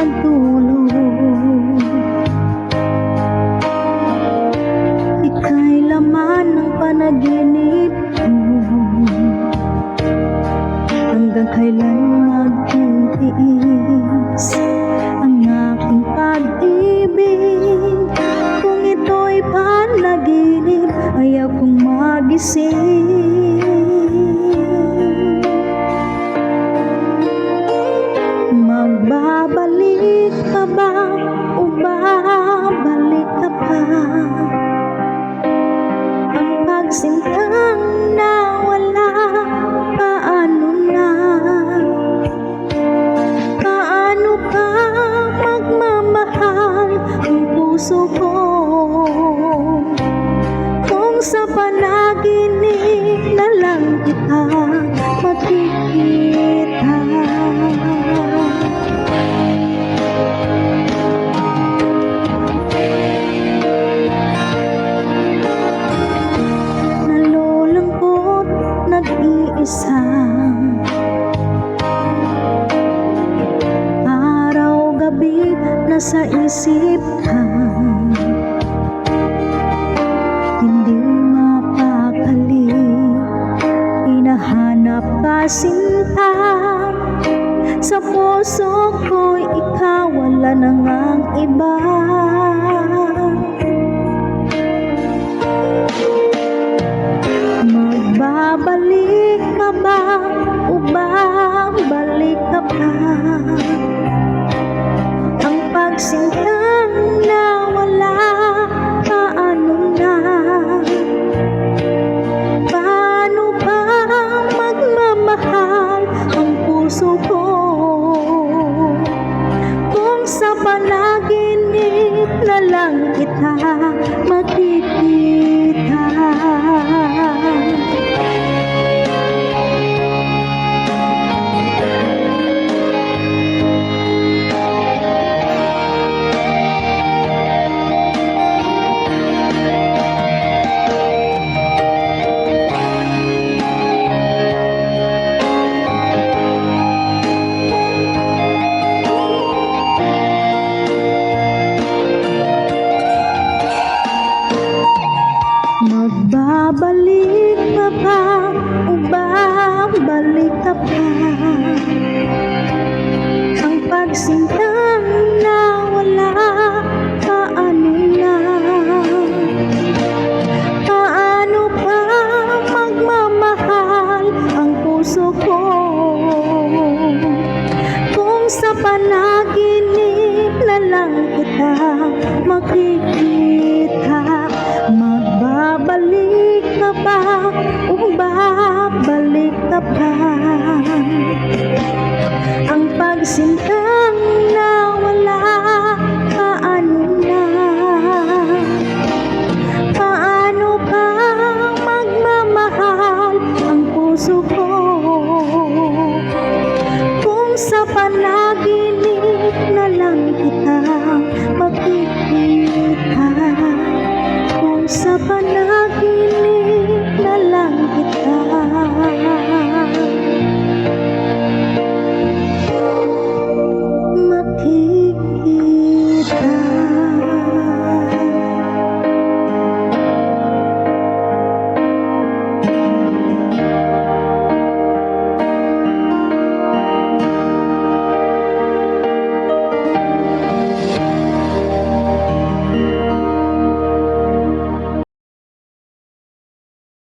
magtulog. Ika'y laman ng panaginip ko. Hanggang kailan magtitiis ang aking pag-ibig? Kung ito'y panaginip, ayaw kong magising. Magbabalik ka ba o babalik ka pa? Ang pagsintang nawala, paano na? Paano pa magmamahal ang puso ko kung sa panaginip na lang kita makikita? Nalulungkot, nag-iisa, araw-gabi nasa isip ka. Hindi mapakali, hinahanap ka sinta. Sa puso ko'y ikaw, wala na ngang iba. Magbabalik ka ba o babalik ka pa? Ang pagsintang nawala, paano na? Paano pa magmamahal ang puso ko kung sa panaginip na lang kita makikita? Magbabalik ka ba o babalik ka pa? Ang pagsintang nawala, paano na? Paano pa magmamahal ang puso ko kung sa panaginip na lang kita makikita? Magbabalik ka ba o babalik ka pa? Ang pagsintang nawala, paano na? Paano pa magmamahal ang puso ko kung sa panaginip na lang kita makikita? Kung sa panaginip na lang kita makikita.